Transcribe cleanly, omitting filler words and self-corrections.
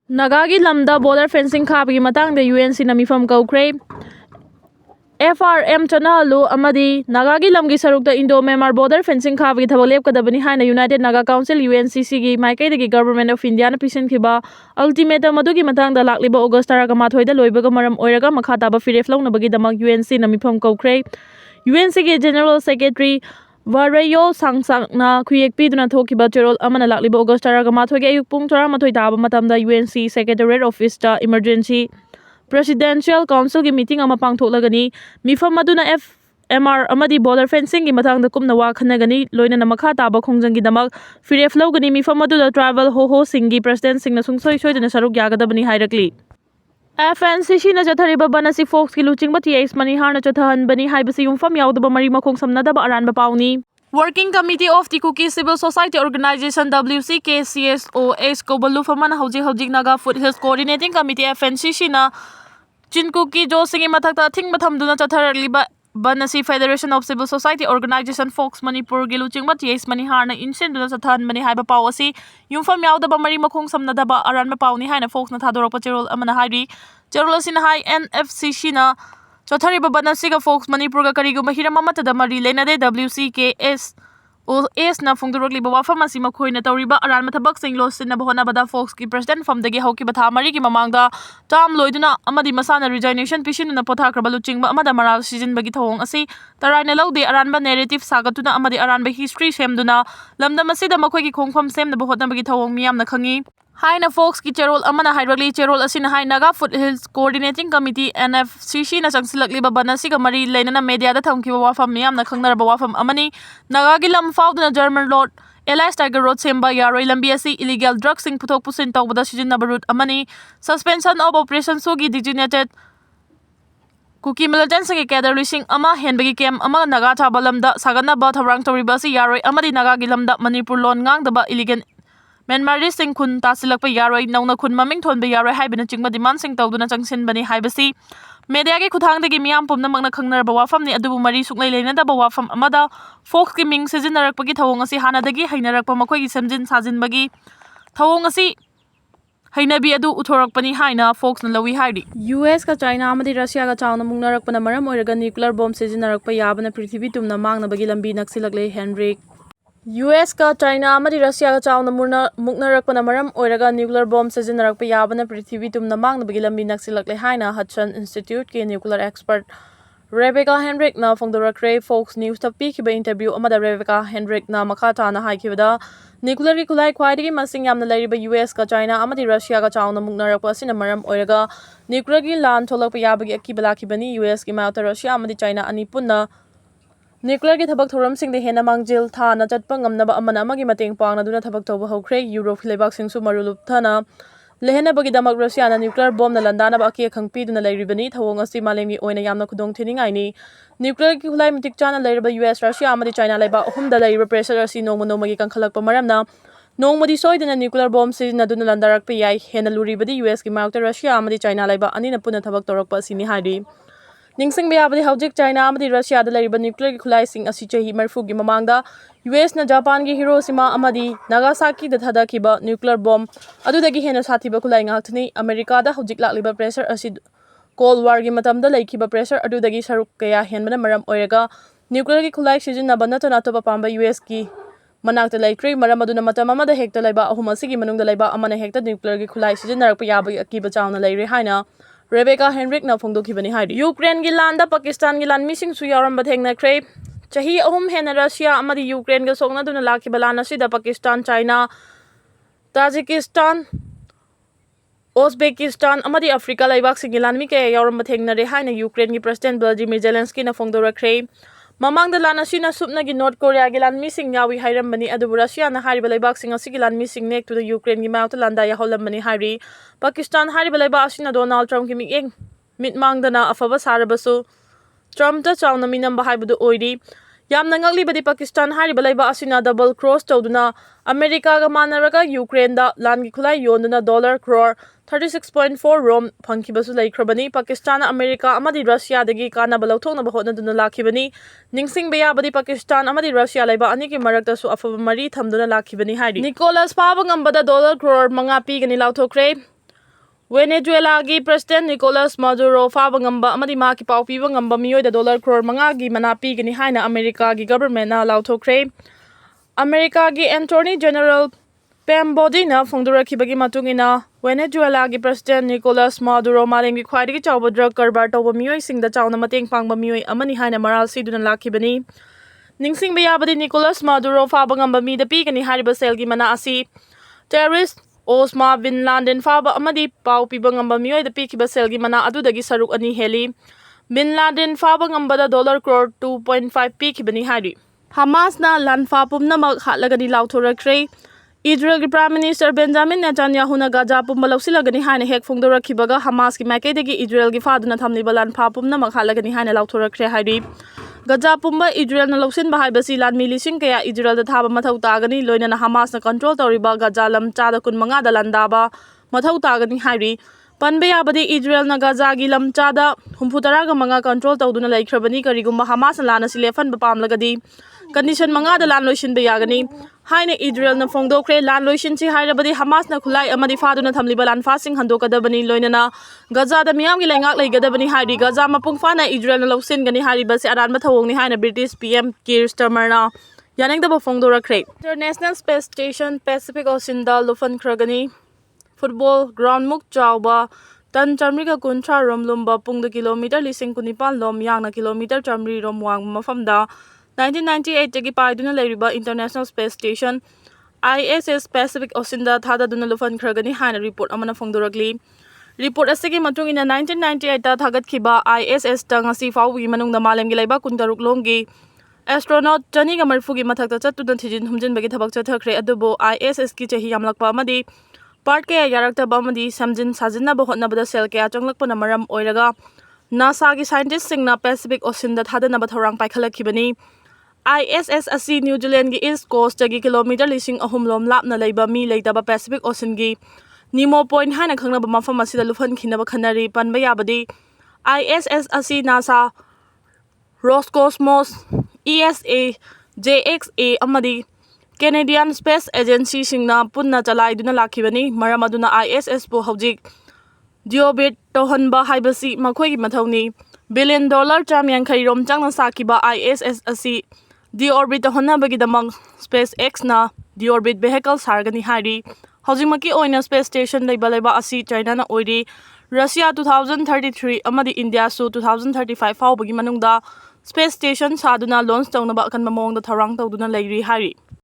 Nagagi lamda border fencing khapagi matangda UNC na mifam kaukre. FRM chanahalu amadi Nagagi lamgi sarukta Indo-Myanmar border fencing khapagi thabak lepkadabani haina United Naga Council UNCC gi maikaidagi Government of India na pisinkiba ultimatum adugi matangda lakliba August 13 da loibaga maram oiraga makha taba firef lawnabagi damak UNC na mifam kaukre. UNC gi General Secretary Varayo Sangsakna Kuyekpiduna Thokiba Cherol Amana Lakliba August 13 gi ayuk pung 12 taba matamda UNC Secretariat Office ta Emergency Presidential Council gi meeting ama pangthoklagani mifam maduna FMR amadi border fencing gi matangda kumna wa khanagani loina namakha taba khongjang gi damak firef lawgani mifam maduna travel ho singi president singna sungsoi soidana saruk yagadabani hairakli. FNCC na chathariba banasi folks ki luching bati ace mani harna chathahan bani haibasi yumfam yaudaba mari makhong samnadaba aranba pauni. Working Committee of the Kuki Civil Society Organization WCKCSO Ace Kobalufamana Hojik Naga Foothills Coordinating Committee FNCC na Chinkuki Jo Singi Matakta Ting Matamduna Chatharaliba Banasi Federation of Civil Society Organization Folks Manipur Giluching Bati Ace mani harna insenduna chathahan bani haiba pawasi yumfam yaudaba mari makhong samnadaba aranba pauni haina folks na thadorokpa cherol amana hairi. Cherol asina hai NFCC na Chathariba banasiga folks Manipur ga kariguma hiramamatada mari lenade WCKS o S na fungdurokli bawa famasi makhoina tawriba aranma thabak sing losin na bahonabada folks ki president famdagi hauki batha mari ki mamangda tam loiduna amadi masana resignation pishinuna pothakraba luchingba amada maral season bagi thawong asi taraina laude aranba narrative sagatuna amadi aranba history semduna lamdam asida makhoi ki khongpham semna bahotna bagi thawong miyamna khangi. Haina folks ki cherol amana hairagli cherol asina hai Naga Foothills Coordinating Committee NFCC na sangsilakliba banasiga mari lainana media da thamkiba wafam miyamna khangnaraba wafam amani Nagagi lam fauduna German Lord Elias Tiger Road semba yaroi lambi asi illegal drugs sing puthok pusin tawbada sijinnaba route amani suspension of operation sugi designated Kuki militant sangi kadar luising ama henbagi kem ama Naga chabalamda saganaba thabrang tawriba asi yaroi amadi Nagagi lamda Manipur lon ngangdaba illegal Myanmar sing kun tasilakpa yaroi nauna kun maming thonba yaroi haibina chingba demand sing tawduna changsinbani haibasi media gi khuthangdagi miyam pumnamakna khangnarba wafamni adubu mari suklai leinadaba wafam amada folks ki ming sijinarakpagi thawong asi hanadagi hainarakpa makhoi gi samjin sajinbagi thawong asi hainabi adu uthorakpani haina folks na lawi hairi. US ka China amadi Russia ga chawna mungnarakpana maram oiraga nuclear bomb sijinarakpa yabana prithvi tumna mangnabagi lambi naksilakle Henrik US ka China amadi Russia ga chawna muknarakpana maram oiraga nuclear bomb sijinarakpa yabana prithvi tumna mangnabagi lambi naksilakle haina Hudson Institute ki nuclear expert Rebecca Henrik na fongdorakre Fox News ta pikiba interview amada Rebecca Henrik na makata na haikibada nuclear ki khulai khwaidagi masing yamna lairiba US ka China amadi Russia ga chawna muknarakpa asina maram oiraga nuclear ki lan tholakpa yabagi akibala kibani US ki mayota Russia amadi China ani punna nuclear ki thabak thoram sing de hena mangjil tha na chatpa ngamnaba amana amagi mateng pangna duna thabak tawba hokre Europe lebak singsu marulup thana lehena bagi damak Russia na nuclear bomb na landana ba aki khangpi duna lairibani thawong asi malemgi oina yamna khudong thiningai ni nuclear ki khulai mitik chana lairiba US Russia amadi China laiba ahumda lairiba pressure asi nongma gi kangkhalakpa maramna nongmadi soidana nuclear bomb sijina duna landarakpa yai hena luribadi US ki mayokta Russia amadi China laiba anina puna thabak torakpa asini hairi. Ningsing bayabadi haujik China amadi Russia da lairiba nuclear ki khulai sing asi chahi marfu gi mamangda US na Japan gi Hiroshima amadi Nagasaki da thadakiba nuclear bomb adudagi hena sathiba khulai ngakthni America da haujik lakliba pressure asi Cold War gi matamda laikiba pressure adudagi saruk kaya henbana maram oiraga nuclear ki khulai sijinaba natona topa pamba US ki manakta laikre maram aduna matam amada hekta laiba ahum asigi manungda laiba amana hekta nuclear ki khulai sijinarakpa yabagi akiba chawna laire haina Rebecca Henrik na fongdokibani hairi. Ukraine gi landa Pakistan gi lan missing su yaramba thengnakhre chahi ahum hena Russia amadi Ukraine ga sokna duna lakiba lan asida Pakistan China Tajikistan Uzbekistan amadi Africa laibak singi lan mi kaya yaramba thengnare haina Ukraine gi President Vladimir Zelensky na fongdorakre mamangda lan asina supna gi North Korea gi lan missing yawi hairambani adu Russia na hariba laibak sing asigi lan missing nek to the Ukraine gi mauta landa ya holambani hairi Pakistan hariba laiba asina Donald Trump ki mitmangdana afaba sarabasu Trump ta chawna minamba haibudu oiri yamna ngaglibadi Pakistan hariba laiba asina double cross tawduna America ga manaraga Ukraine da lan gi khulai yonduna dollar crore 36.4 rom phangkibasu laikhrabani Pakistan America amadi Russia dagi kana balauthongna bahotna duna lakhibani ningsing bayabadi Pakistan amadi Russia laiba ani ki marakta su afaba mari thamduna lakhibani hairi Nicholas pabangambada dollar crore manga pi gani lauthokre Venezuelagi President Nicolas Maduro faba ngamba amadi maki pau piba ngamba miyoida dollar crore mangagi mana pigani haina Americagi government na lauthokre. Americagi Attorney General Pam Bodina phongdorakibagi matungina Venezuelagi President Nicolas Maduro Malemgi khwaidagi chawba drug karbar tawba miyoi singda chawna mateng pangba miyoi amani haina maral siduna lakibani. Ningsingba yabadi Nicolas Maduro faba ngamba mi da pigani hariba selgi mana asi terrorist Osama bin Laden faba amadi pau piba ngamba miyoi da pikiba selgi mana adudagi saruk ani heli. Bin Laden faba ngamba da dollar crore 2.5 pikibani hari. Hamas na lanfa pumna maghatlagani lauthorakre. Israel ki Prime Minister Benjamin Netanyahu na Gaza pumba lausilagani haina hek phongdorakibaga Hamas ki maikaidagi Israel ki faduna thamliba lanfa pumna maghatlagani haina lauthorakre hari. Gaza pumba Israel na lausin bahai basi lan milising kaya Israel da thaba mathau tagani loina na Hamas na control tawriba Gaza lam chada kun manga da landaba mathau tagani hari. Panbe yabadi Israel na Gaza gi lam chada humfutaraga manga control tawduna laikhrabani karigumba Hamas na lana silefan bapamlagadi condition manga da lan loisin be yagani haina Israel na phongdokre lan loisin si hairabadi Hamas na khulai amadi faduna thamliba lan fasing handokadabani loina na Gaza da miyam gi laingak laigadabani hari Gaza mapung fana Israel na lausin gani hari basi aran mathawong ni haina British PM Keir Starmer na yanengdaba phongdorakre. International Space Station Pacific Ocean da lufan khragani football ground muk chawba tan chamri ka kuncha rom lumba pungda kilometer lising kunipan lom yangna kilometer chamri rom wang mafamda 1998 tagi paiduna leiriba International Space Station ISS Pacific Ocean da thada duna lufan khragani haina report amana phongdorakli. Report asigi matungina 1998 ta thagat khiba ISS ta ngasi fawgi manungda malemgi laiba kundaruk lomgi astronaut Johnny ga marfugi mathakta chatuna thijin humjin bagi thabak chathakre adubo ISS ki chahi yamlakpa amadi part kaya yarakta amadi samjin sajinna ba hotnabada sel kaya changlakpana maram oiraga NASA gi scientist singna Pacific Ocean da thadana ba thorang paikhalakibani. ISS asi New Zealand gi East Coast gi kilometer lising ahum lom lapna leiba mi leitaba Pacific Ocean gi Nemo Point haina khangnaba mafam asida lufan khinaba khanari panba yabadi ISS asi NASA Roscosmos ESA JXA amadi Canadian Space Agency singna punna chalaiduna lakibani maram aduna ISS po hojik deorbit tohanba haibasi makhoi gi mathawni $1 billion chamyankhai rom changna sakiba ISS asi deorbit tohanabagi damang SpaceX na deorbit vehicle sargani hari hojimaki oina space station leiba asi China na oiri Russia 2033 amadi India su 2035 fawbagi manungda space station saduna launch tawnaba akan mamong da tharang tawduna leiri hari.